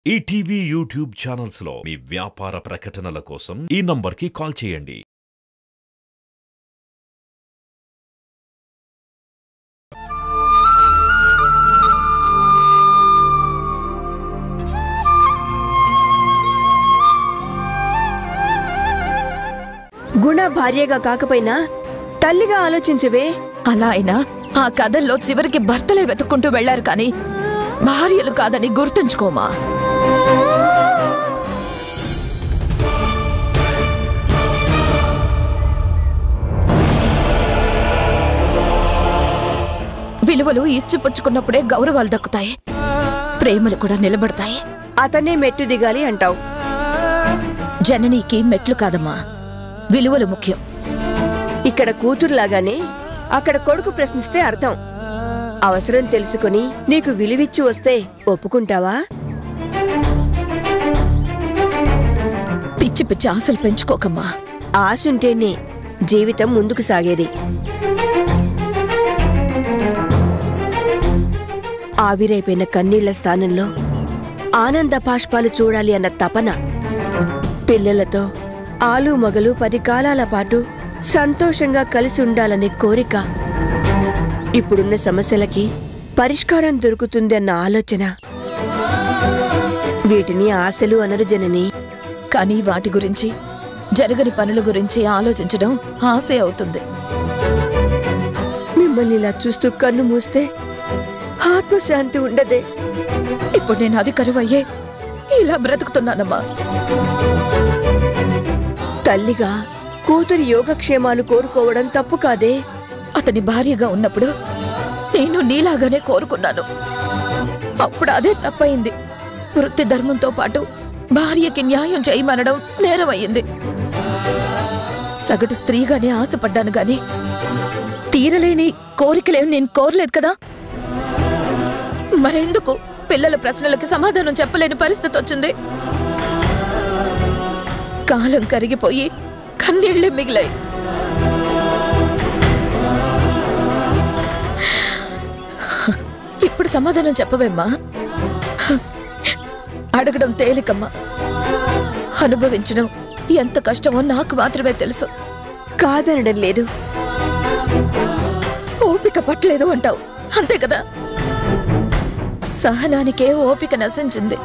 ETV YouTube channels లో మీ వ్యాపార ప్రకటనల కోసం ఈ నంబర్కి కాల్ చేయండి. గుణ భార్యగా కాకపోయినా తల్లిగా ఆలోచించవే. అలా అయినా ఆ కథల్లో చివరికి భర్తలే వెతుక్కుంటూ వెళ్లారు కానీ భార్యలు కాదని గుర్తుంచుకోమా. విలువలు ఇచ్చిపుచ్చుకున్నప్పుడే గౌరవాలు దక్కుతాయి, ప్రేమలు కూడా నిలబడతాయి. అతనే మెట్టు దిగాలి అంటావు. జననీకి మెట్లు కాదమ్మా, విలువలు ముఖ్యం. ఇక్కడ కూతురులాగానే అక్కడ కొడుకు ప్రశ్నిస్తే అర్థం. అవసరం తెలుసుకుని నీకు విలువిచ్చి వస్తే ఒప్పుకుంటావా? పిచ్చి పిచ్చి ఆశలు పెంచుకోకమ్మా. ఆశుంటేనే జీవితం ముందుకు సాగేది. ఆవిరైపోయిన కన్నీళ్ల స్థానంలో ఆనంద బాష్పాలు చూడాలి అన్న తపన, పిల్లలతో ఆలు మగలు 10 కాలాల పాటు సంతోషంగా కలిసి ఉండాలనే కోరిక, ఇప్పుడున్న సమస్యలకి పరిష్కారం దొరుకుతుంది అన్న ఆలోచన, వీటిని ఆశలు అనరు జనని. కానీ వాటి గురించి, జరగని పనుల గురించి ఆలోచించడం ఆశే అవుతుంది. మిమ్మల్ని ఇలా చూస్తూ కన్ను మూస్తే ఆత్మశాంతి ఉండదే. ఇప్పుడు నేను అది కరువయ్యే ఇలా బ్రతుకుతున్నానమ్మా. తల్లిగా కూతురి యోగక్షేమాలు కోరుకోవడం తప్పు కాదే. అతని భార్యగా ఉన్నప్పుడు నేను నీలాగానే కోరుకున్నాను. అప్పుడు అదే తప్పయింది. వృత్తి ధర్మంతో పాటు భార్యకి న్యాయం చేయమనడం నేరమయ్యింది. సగటు స్త్రీగానే ఆశపడ్డాను గాని తీరలేని కోరికలేం నేను కోరలేదు కదా. మరెందుకు పిల్లల ప్రశ్నలకి సమాధానం చెప్పలేని పరిస్థితి వచ్చింది? కాలం కరిగిపోయి కన్నీళ్లే మిగిలాయి. ఇప్పుడు సమాధానం చెప్పవేమ్మా? అడగడం తేలికమ్మా, అనుభవించడం ఎంత కష్టమో నాకు మాత్రమే తెలుసు. కాదనడం లేదు. ఓపిక పట్టలేదు అంటావు, అంతే కదా? సహనానికే ఓపిక నశించింది.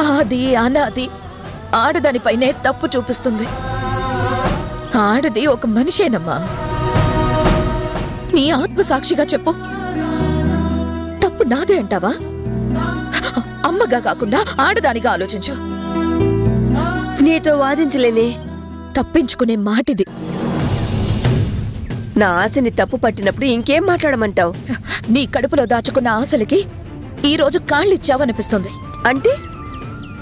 ఆది అనాది ఆడదానిపైనే తప్పు చూపిస్తుంది. ఆడది ఒక మనిషేనమ్మా. నీ ఆత్మసాక్షిగా చెప్పు, తప్పు నాదే అంటావా? అమ్మగా కాకుండా ఆడదానిగా ఆలోచించు. నీతో వాదించలేనే. తప్పించుకునే మాటిది. నా ఆశని తప్పు పట్టినప్పుడు ఇంకేం మాట్లాడమంటావు? నీ కడుపులో దాచుకున్న ఆశలకి ఈరోజు కాళ్ళిచ్చావనిపిస్తుంది. అంటే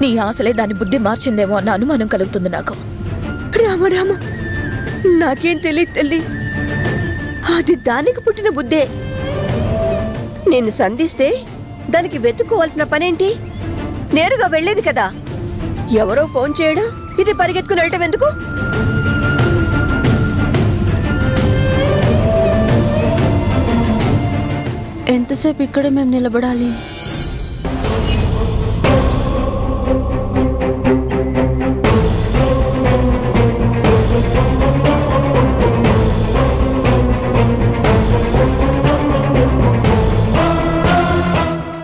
నీ ఆశలే దాని బుద్ధి మార్చిందేమో అన్న అనుమానం కలుగుతుంది నాకు. రామ రామ, నాకేం తెలియదు తల్లి. అది దానికి పుట్టిన బుద్ధే. నేను సంధిస్తే దానికి వెతుక్కోవాల్సిన పనేంటి? నేరుగా వెళ్లేది కదా. ఎవరో ఫోన్ చేయడం, ఇది పరిగెత్తుకుని వెళ్ళటం ఎందుకు? ఎంతసేపు ఇక్కడ మేము నిలబడాలి?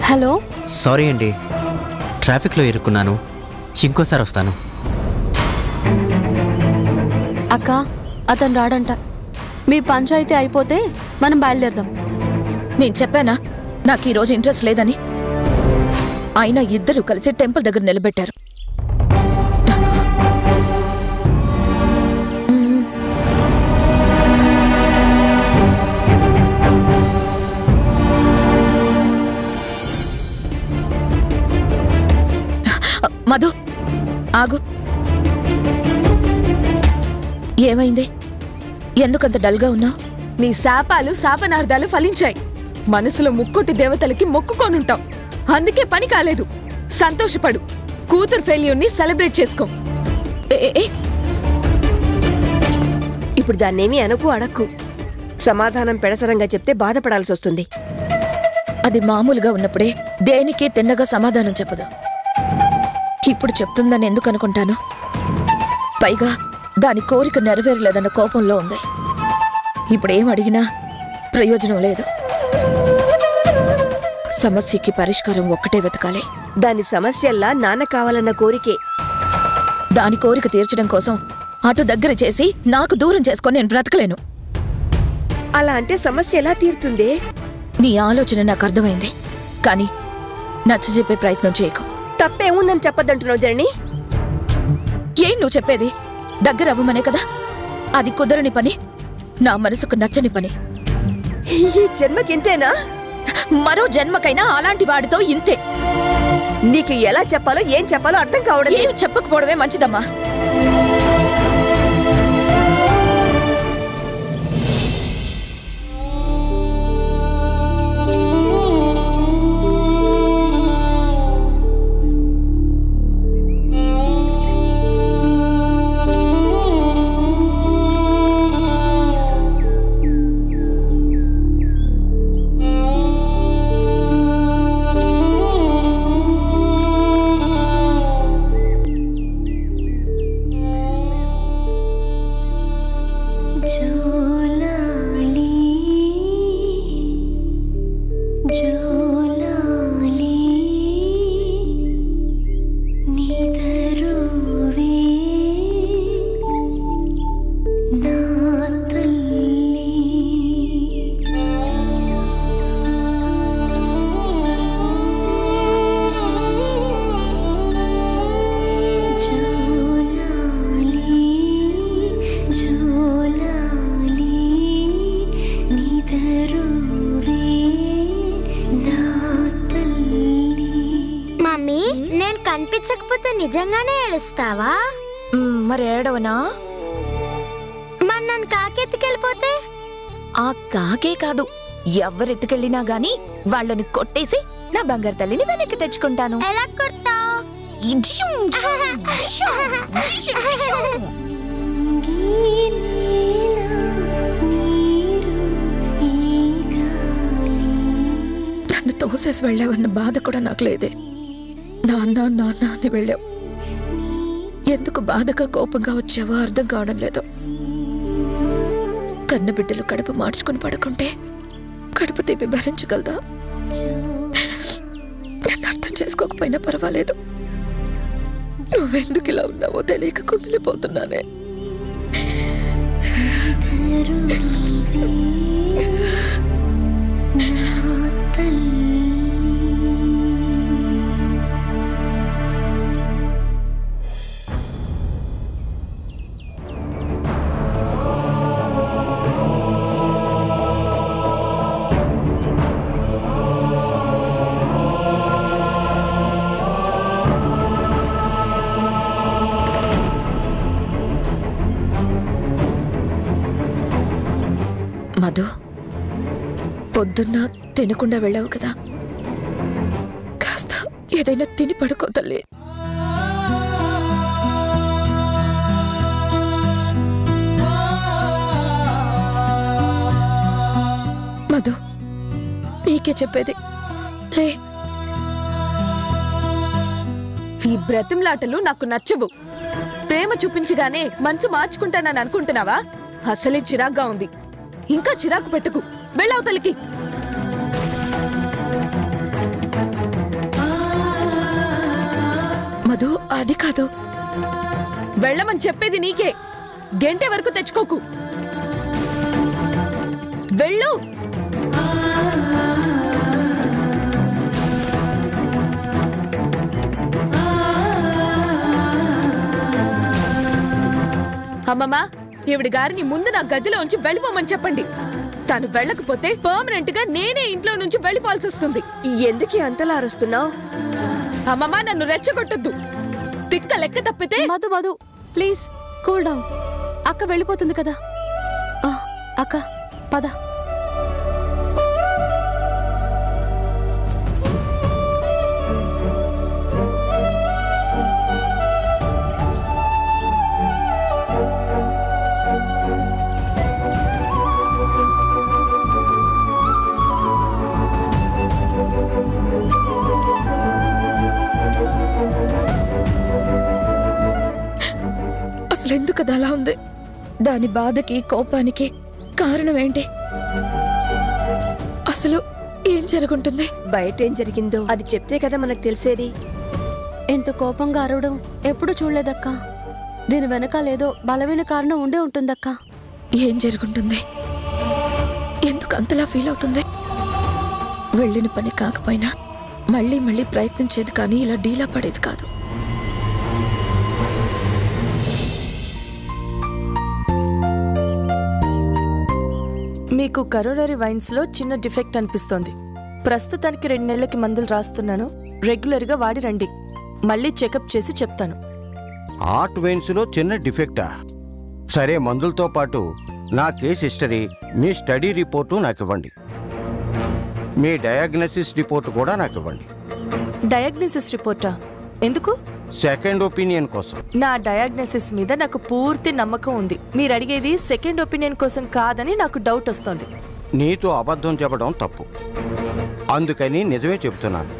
హలో, సారీ అండి, ట్రాఫిక్లో ఇరుక్కున్నాను. ఇంకోసారి వస్తాను. అక్క, అతను రాడంట. మీ పంచాయితీ అయిపోతే మనం బయలుదేరదాం. నేను చెప్పానా నాకు ఈరోజు ఇంట్రెస్ట్ లేదని? అయినా ఇద్దరు కలిసి టెంపుల్ దగ్గర నిలబెట్టారు. మధు, ఆగు. ఏమైంది? ఎందుకంత డల్గా ఉన్నావు? నీ శాపాలు శాపనార్థాలు ఫలించాయి. మనసులో ముక్కోటి దేవతలకి మొక్కుకోనుంటావు, అందుకే పని కాలేదు. సంతోషపడు. కూతురు ఫెయిల్యూర్ని సెలబ్రేట్ చేసుకో. ఇప్పుడు దాన్నేమీ అనకు, అడక్కు. సమాధానం పెడసరంగా చెప్తే బాధపడాల్సి వస్తుంది. అది మామూలుగా ఉన్నప్పుడే దేనికి తిన్నగా సమాధానం చెప్పదు. ఇప్పుడు చెప్తుందని ఎందుకు అనుకుంటాను? పైగా దాని కోరిక నెరవేరలేదన్న కోపంలో ఉంది. ఇప్పుడేం అడిగినా ప్రయోజనం లేదు. సమస్యకి పరిష్కారం ఒక్కటే వెతకాలి. దాని సమస్యల్లా నాన్న కావాలన్న కోరికే. దాని కోరిక తీర్చడం కోసం అటు దగ్గర చేసి నాకు దూరం చేసుకొని నేను బ్రతకలేను. అలా అంటే సమస్య ఎలా తీరుతుందే? నీ ఆలోచన నాకు అర్థమైంది, కానీ నచ్చజెప్పే ప్రయత్నం చేయకు. తప్పేముందని చెప్పద్దంటున్నావు జర్నీ? ఏం నువ్వు చెప్పేది? దగ్గర అవ్వమనే కదా. అది కుదరని పని, నా మనసుకు నచ్చని పని. ఈ జన్మకింతేనా? మరో జన్మకైనా అలాంటి వాడితో ఇంతే. నీకు ఎలా చెప్పాలో ఏం చెప్పాలో అర్థం కావడం ఏమి చెప్పకపోవడమే మంచిదమ్మా. కనిపించకపోతే నిజంగానే ఏడుస్తావా? మరి ఏడవనా? మరి నన్ను కాకెత్తుకెళ్ళిపోతే? ఆ కాకే కాదు, ఎవరెత్తుకెళ్ళినా గాని వాళ్ళని కొట్టేసి నా బంగారు తల్లిని వెనక్కి తెచ్చుకుంటాను. ఎలా కొడతావు? నన్ను తోసేసి వెళ్ళావన్న బాధ కూడా నాకు లేదే. నాన్న నాన్న అని వెళ్ళావు. ఎందుకు బాధగా కోపంగా వచ్చావో అర్థం కావడం లేదు. కన్నబిడ్డలు కడుపు మార్చుకుని పడుకుంటే కడుపు తీపి భరించగలదా? నన్ను అర్థం చేసుకోకపోయినా పర్వాలేదు. నువ్వెందుకు ఇలా ఉన్నావో తెలియక కుమిలిపోతున్నానే. మధు, పొద్దున్న తినకుండా వెళ్ళావు కదా, కాస్త ఏదైనా తిని పడుకో తల్లి. మధు, నీకే చెప్పేది లే. ఈ బ్రతిమలాటలు నాకు నచ్చవు. ప్రేమ చూపించగానే మనసు మార్చుకుంటానని అనుకుంటున్నావా? అసలే చిరాగ్గా ఉంది. ఇంకా చిరాకు పెట్టుకు. వెళ్ళవతలికి. మధు, అది కాదు. వెళ్ళమని చెప్పేది నీకే. గంటే వరకు తెచ్చుకోకు. వెళ్ళు. అమ్మమ్మా, ఈవిడ గారిని ముందు నా గదిలో ఉంచి వెళ్ళిపోమని చెప్పండి. తను వెళ్ళకపోతే పర్మనెంట్ గా నేనే ఇంట్లో నుంచి వెళ్ళిపోవాల్సి వస్తుంది. ఎందుకు అంతలా అరుస్తున్నావు? అమ్మమ్మా, నన్ను రెచ్చగొట్టొద్దు. తిక్క లెక్క తప్పితే. Madhu Madhu please cool down. అక్క వెళ్ళిపోతుంది కదా. అక్క పద. అసలు ఎందుకు అది అలా ఉంది? దాని బాధకి కోపానికి కారణం ఏంటి? అసలు ఏం జరుగుంటుంది? బయట ఏం జరిగిందో అది చెప్తే కదా మనకు తెలిసేది. ఎంత కోపంగా అరవడం ఎప్పుడు చూడలేదక్కా. దీని వెనకాలేదో బలమైన కారణం ఉండే ఉంటుందక్కా. ఏం జరుగుంటుంది? ఎందుకు అంతలా ఫీల్ అవుతుంది? వెళ్ళిన పని కాకపోయినా మళ్ళీ మళ్ళీ ప్రయత్నించేది, కానీ ఇలా డీలా పడేది కాదు. మీకు కరోనరీ వైన్స్లో చిన్న డిఫెక్ట్ అనిపిస్తోంది. ప్రస్తుతానికి 2 నెలలకి మందులు రాస్తున్నాను. రెగ్యులర్గా వాడి రండి. మళ్ళీ చెకప్ చేసి చెప్తాను. హార్ట్ వెయిన్స్లో చిన్న డిఫెక్టా? సరే, మందులతో పాటు నా కేస్ హిస్టరీ, మీ స్టడీ రిపోర్టు నాకు ఇవ్వండి. మీ డయాగ్నోసిస్ రిపోర్టు కూడా నాకు ఇవ్వండి. డయాగ్నోసిస్ రిపోర్టా? ఎందుకు? సెకండ్ ఒపీనియన్ కోసం. నా డయాగ్నోసిస్ మీద నాకు పూర్తి నమ్మకం ఉంది. మీరు అడిగేది సెకండ్ ఒపీనియన్ కోసం కాదని నాకు డౌట్ వస్తోంది. నీతో అబద్ధం చెప్పడం తప్పు, అందుకని నిజమే చెబుతున్నాను.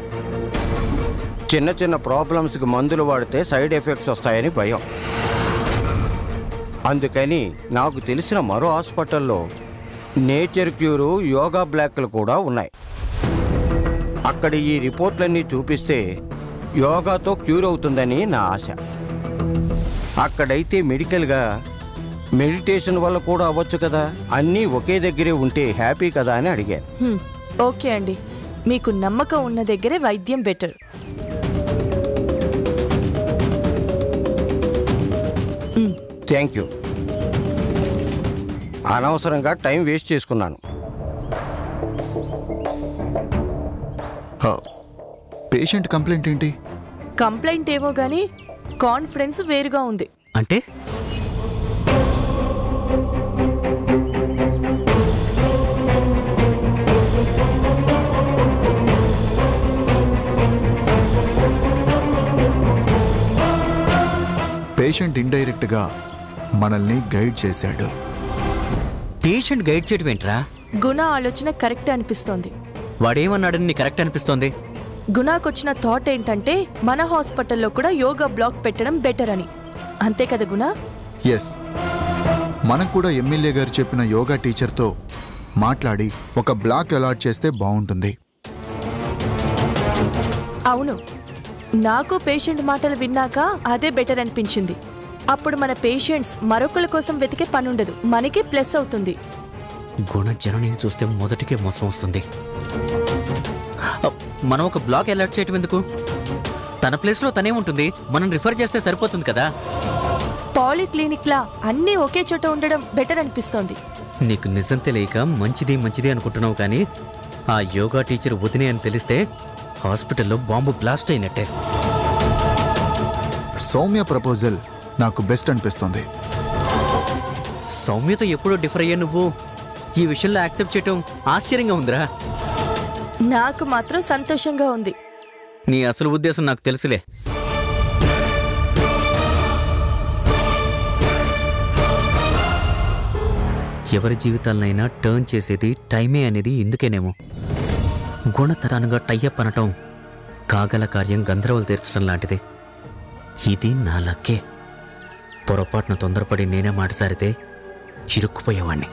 చిన్న చిన్న ప్రాబ్లమ్స్కి మందులు వాడితే సైడ్ ఎఫెక్ట్స్ వస్తాయని భయం. అందుకని నాకు తెలిసిన మరో హాస్పిటల్లో నేచర్ క్యూరు, యోగా బ్లాక్లు కూడా ఉన్నాయి. అక్కడ ఈ రిపోర్ట్లన్నీ చూపిస్తే యోగాతో క్యూర్ అవుతుందని నా ఆశ. అక్కడైతే మెడికల్గా మెడిటేషన్ వల్ల కూడా అవ్వచ్చు కదా. అన్నీ ఒకే దగ్గరే ఉంటే హ్యాపీ కదా అని అడిగాను. ఓకే అండి, మీకు నమ్మకం ఉన్న దగ్గరే వైద్యం బెటర్. Thank you. అనవసరంగా టైం వేస్ట్ చేసుకున్నాను. పేషెంట్ కంప్లైంట్ ఏంటి? కంప్లైంట్ ఏమో గానీ కాన్ఫిడెన్స్ వేరుగా ఉంది. అంటే పేషెంట్ ఇండైరెక్ట్గా మనల్ని గైడ్ చేశాడు. పేషెంట్ గైడ్ చేయడం ఏంట్రా? గుణ ఆలోచన కరెక్ట్ అనిపిస్తోంది. వాడేమన్నాడని నీ కరెక్ట్ అనిపిస్తోంది? గుణాకొచ్చిన థాట్ ఏంటంటే మన హాస్పిటల్లో కూడా యోగా బ్లాక్ పెట్టడం బెటర్ అని. అంతే కదా గుణ? ఎస్, మనకు కూడా ఎమ్మెల్యే గారు చెప్పిన యోగా టీచర్తో మాట్లాడి ఒక బ్లాక్ అలాట్ చేస్తే బాగుంటుంది. అవును, నాకు పేషెంట్ మాటలు విన్నాక అదే బెటర్ అనిపించింది. అప్పుడు మన పేషెంట్స్ మరొకరి కోసం వెతికే పని ఉండదు, మనకి ప్లస్ అవుతుంది. గుణ జనని చూస్తే మొదటికే మోసం వస్తుంది. మనం ఒక బ్లాక్ అలర్ట్ చేయటం ఎందుకు? తన ప్లేస్లో తనే ఉంటుంది, మనం రిఫర్ చేస్తే సరిపోతుంది కదా. పాలిక్లినిక్లా అన్నీ ఒకే చోట ఉండడం బెటర్ అనిపిస్తోంది. నీకు నిజం తెలియక మంచిది అనుకుంటున్నావు, కానీ ఆ యోగా టీచర్ వదినే అని తెలిస్తే హాస్పిటల్లో బాంబు బ్లాస్ట్ అయినట్టే. సౌమ్య ప్రపోజల్ నాకు బెస్ట్ అనిపిస్తుంది. సౌమ్యతో ఎప్పుడూ డిఫర్ అయ్యా నువ్వు. ఈ విషయంలో యాక్సెప్ట్ చేయటం ఆశ్చర్యంగా ఉందిరా. నాకు మాత్రం సంతోషంగా ఉంది. నీ అసలు ఉద్దేశం నాకు తెలుసులే. ఎవరి జీవితాలనైనా టర్న్ చేసేది టైమే అనేది ఇందుకేనేమో. గుణతరానుగా టైఅప్ అనటం కాగల కార్యం గంధర్వలు తీర్చడం లాంటిది. ఇది నా లక్కే. పొరపాటున తొందరపడి నేనే మాట సారితే చిరుక్కుపోయేవాణ్ణి.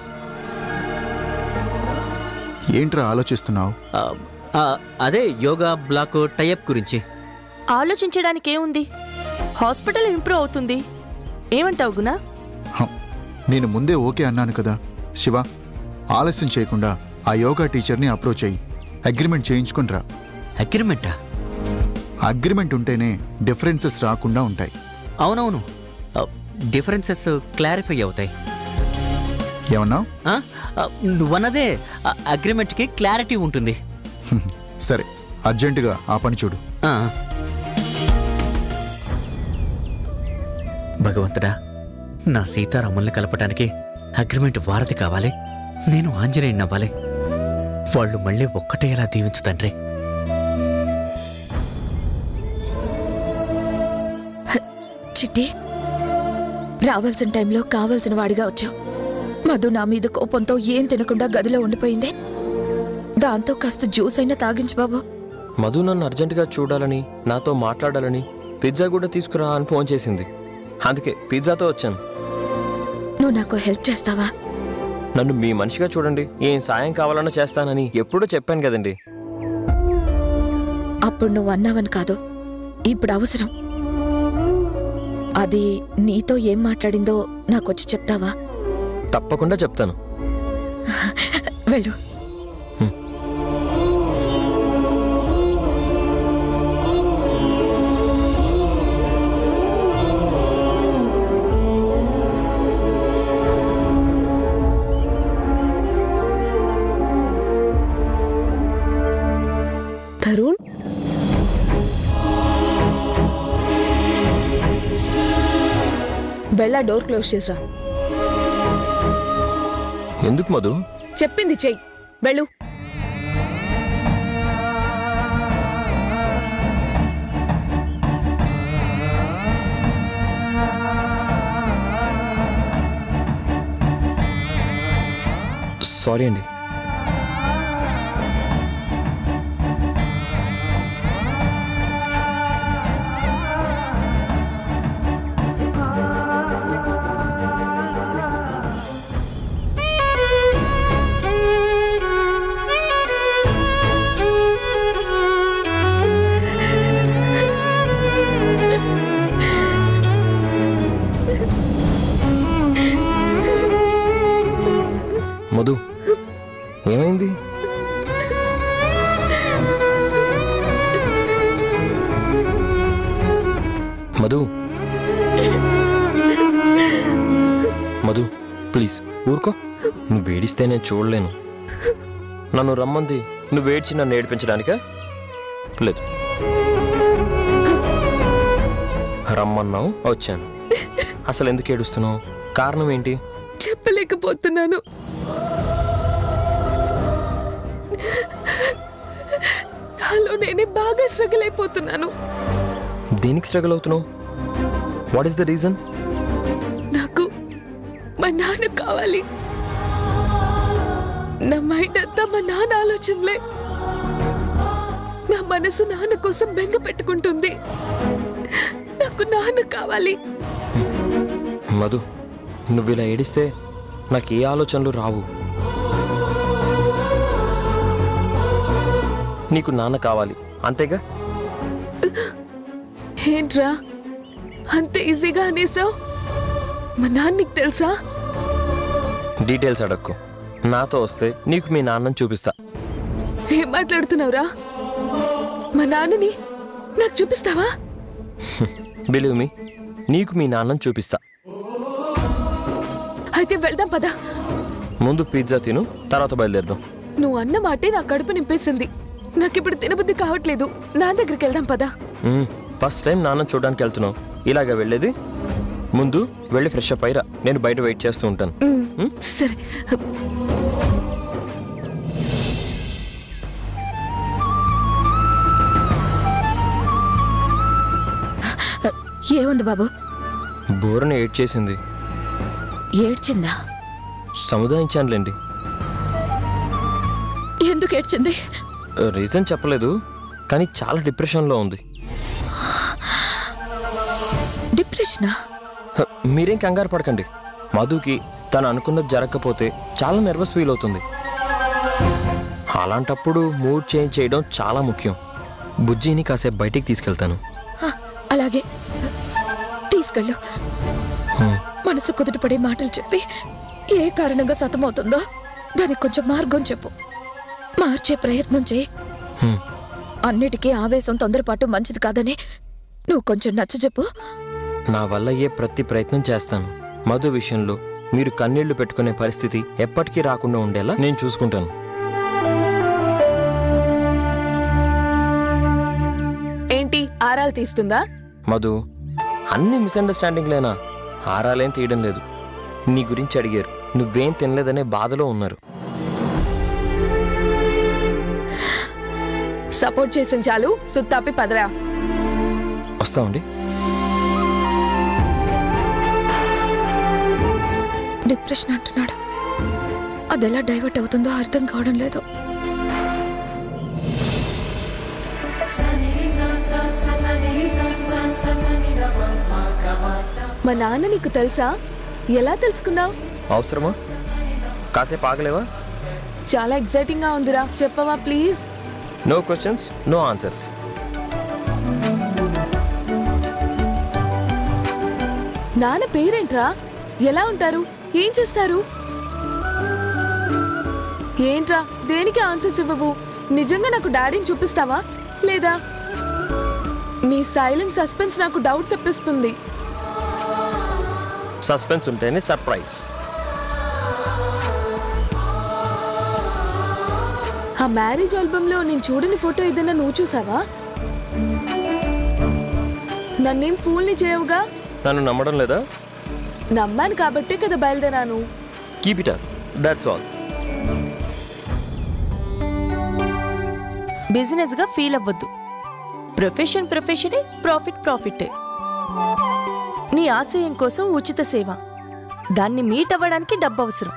ఏంట్రా ఆలోచిస్తున్నావు? అదే యోగా బ్లాక్ టైఅప్ గురించి. ఆలోచించడానికి ఏముంది? హాస్పిటల్ ఇంప్రూవ్ అవుతుంది. ఏమంటావు గుణ? నేను ముందే ఓకే అన్నాను కదా. శివ, ఆలస్యం చేయకుండా ఆ యోగా టీచర్ని అప్రోచ్ అయ్యి అగ్రిమెంట్ చేయించుకునిరా. అగ్రిమెంటా? అగ్రిమెంట్ ఉంటేనే డిఫరెన్సెస్ రాకుండా ఉంటాయి. అవునవును, డిఫరెన్సెస్ క్లారిఫై అవుతాయి. ఏమన్నా? నువ్వన్నదే, అగ్రిమెంట్కి క్లారిటీ ఉంటుంది. సరే, అర్జెంటుగా ఆ పని చూడు. భగవంతుడా, నా సీతారాముల్ని కలపటానికి అగ్రిమెంట్ వారధి కావాలి. నేను ఆంజనేయుని అవ్వాలి. వాళ్ళు మళ్ళీ ఒక్కటే ఎలా దీవించు తండ్రి. చిట్టి, రావాల్సిన టైంలో కావాల్సిన వాడిగా వచ్చావు. మధు నా మీద కోపంతో ఏం తినకుండా గదిలో ఉండిపోయింది. దాంతో కాస్త జ్యూస్ అయినా తాగించు బాబు. మధు నన్ను అర్జెంటుగా చూడాలని, నాతో మాట్లాడాలని పిజ్జా కూడా తీసుకురా అని ఫోన్ చేసింది. అందుకే పిజ్జాతో వచ్చాను. నువ్వు నాకు హెల్ప్ చేస్తావా? నన్ను మీ మనిషిగా చూడండి, ఏం సాయం కావాలన్నా చేస్తానని ఎప్పుడూ చెప్పాను కదండి. అప్పుడు నువ్వు అన్నావని కాదు, ఇప్పుడు అవసరం. అది నీతో ఏం మాట్లాడిందో నాకొచ్చి చెప్తావా? తప్పకుండా చెప్తాను. వెళ్ళు. తరుణ్, బెల్లా డోర్ క్లోజ్ చేసిరా. ఎందుకు మధు? చెప్పింది చెయ్యి, వెళ్ళు. సారీ అండి. మధు, ఏమైంది? మధు, మధు ప్లీజ్ ఊరుకో. నువ్వు ఏడిస్తే నేను చూడలేను. నన్ను రమ్మంది నువ్వు ఏడ్చి నన్ను ఏడిపించడానికా? లేదు, రమ్మన్నావు, వచ్చాను. అసలు ఎందుకు ఏడుస్తున్నావు? కారణం ఏంటి? చెప్పలేకపోతున్నాను. నాలో నేనే బాగా స్ట్రగుల్ అయిపోతున్నాను. దేనికి స్ట్రగుల్ అవుతున్నావు? What is the reason? నాకు మా నాన్న కావాలి. నా మైండ్ అంతా మా నాన్న ఆలోచనలే. నా మనసు నాన్న కోసం బెంగ పెట్టుకుంటుంది. నాకు నాన్న కావాలి. మధు, నువ్వు ఇలా ఏడిస్తే నాకు ఏ ఆలోచనలు రావు. నీకు నాన్న కావాలి అంతేగా? ఏంట్రా అంత ఈజీగా అనేసావు? మా నాన్న నీకు తెలుసా? డీటెయిల్స్ అడక్కు. నాతో వస్తే నీకు మీ నాన్నని చూపిస్తా. ఏం మాట్లాడుతున్నావురా? మా నాన్నని నాకు చూపిస్తావా? బిలీవ్ మీ, నీకు మీ నాన్నని చూపిస్తా. అయితే వెళ్దాం పదా. ముందు పిజ్జా తిను, తర్వాత బయలుదేరదాం. నువ్వు అన్న మాటే నా కడుపు నింపేసింది. నాకిప్పుడు తినబుద్ధి కావట్లేదు. నా దగ్గరికి వెళ్దాం పదా. ఫస్ట్ టైం నాన్న చూడడానికి వెళ్తున్నావు, ఇలాగా వెళ్ళేది? ముందు వెళ్ళి ఫ్రెష్ అప్ అయ్యిరా, నేను బయట వెయిట్ చేస్తూ ఉంటాను. సరే. ఏముంది బాబు? బోరని ఏడ్ చేసింది. ఏడ్చిందా? సముదాయించానులేండి. ఎందుకు ఏడ్చింది? రీజన్ చెప్పలేదు, కానీ చాలా డిప్రెషన్లో ఉంది. డిప్రెషనా? మీరేం కంగారు పడకండి. మధుకి తను అనుకున్నది జరగకపోతే చాలా నర్వస్ ఫీల్ అవుతుంది. అలాంటప్పుడు మూడ్ చేంజ్ చేయడం చాలా ముఖ్యం. బుజ్జిని కాసేపు బయటికి తీసుకెళ్తాను. అలాగే తీసుకెళ్ళు. మనసు కుదుటపడే మాటలు చెప్పి ఏ కారణంగా సతమవుతుందో దానికి కొంచెం మార్గం చెప్పు. మార్చే ప్రయత్నం చేయి. అన్నిటికీ ఆవేశం, తొందరపాటు మంచిది కాదని నువ్వు కొంచెం నచ్చ చెప్పు. నా వల్ల అయ్యే ప్రతి ప్రయత్నం చేస్తాను. మధు విషయంలో మీరు కన్నీళ్లు పెట్టుకునే పరిస్థితి ఎప్పటికీ రాకుండా ఉండేలా నేను చూసుకుంటాను. ఏంటి ఆరాలు తీస్తుందా? మధు, అన్ని మిస్అండర్స్టాండింగ్లేనా? ఆరాలేం తీయడం లేదు. నీ గురించి అడిగారు, నువ్వేం తినలేదనే బాధలో ఉన్నారు. సపోర్ట్ చేసిన చాలు, సుత్తాపి పదరా. వస్తామండి. డిప్రెషన్ అంటున్నాడు. అదెలా డైవర్ట్ అవుతుందో అర్థం కావడం లేదు. మా నాన్న నీకు తెలుసా? ఎలా తెలుసుకున్నావు? అవసరమా? కాసేపు ఆగలేవా? చాలా ఎక్సైటింగ్ గా ఉందిరా, చెప్పవా please? No questions, no answers. నాన్న పేరేంట్రా? ఎలా ఉంటారు? ఏం చేస్తారు? ఏంట్రా దేనికి ఆన్సర్స్ ఇవ్వవు? నిజంగా నాకు డాడీని చూపిస్తావా లేదా? నీ సైలెంట్ సస్పెన్స్ నాకు డౌట్ తెప్పిస్తుంది. సస్పెన్స్ ఉంటేనే సర్ప్రైజ్. ఆ మ్యారేజ్ ఆల్బమ్ లో నేను చూడని ఫోటో ఏదైనా నువ్వు చూసావా? నన్నేం ఫూల్ని చేయవుగా? నన్ను నమ్మడం లేదా? నమ్మాను కాబట్టే కదా బయలుదేరాను. Keep it up, that's all. బిజినెస్గా ఫీల్ అవ్వద్దు. ప్రొఫెషనే, ప్రాఫిటే. నీ ఆశయం కోసం ఉచిత సేవ, దాన్ని మీట్ అవ్వడానికి డబ్బు అవసరం.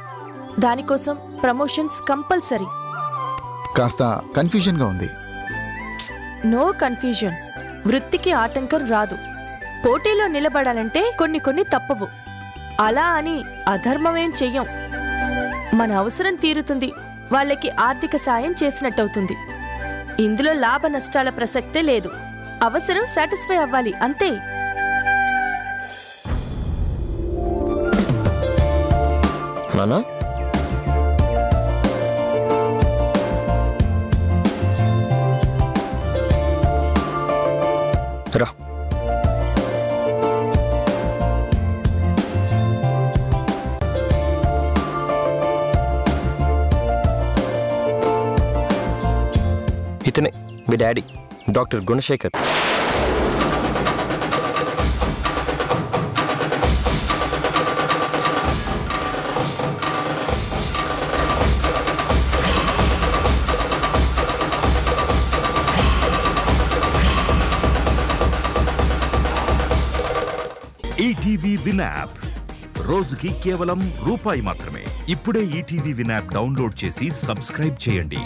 దానికోసం ప్రమోషన్స్ కంపల్సరీ. కాస్త కన్ఫ్యూజన్గా ఉంది. No confusion. వృత్తికి ఆటంకం రాదు. పోటీలో నిలబడాలంటే కొన్ని తప్పవు. అలా అని అధర్మమేం చెయ్యం. మన అవసరం తీరుతుంది, వాళ్ళకి ఆర్థిక సాయం చేసినట్టవుతుంది. ఇందులో లాభ నష్టాల ప్రసక్తే లేదు. అవసరం సాటిస్ఫై అవ్వాలి అంతే. నానా, రా. ఇతనే మీ daddy, doctor Gunasekhar. ETV win app రోజుకి కేవలం రూపాయి మాత్రమే. ఇప్పుడే ఈటీవీ విన్ యాప్ డౌన్లోడ్ చేసి సబ్స్క్రైబ్ చేయండి.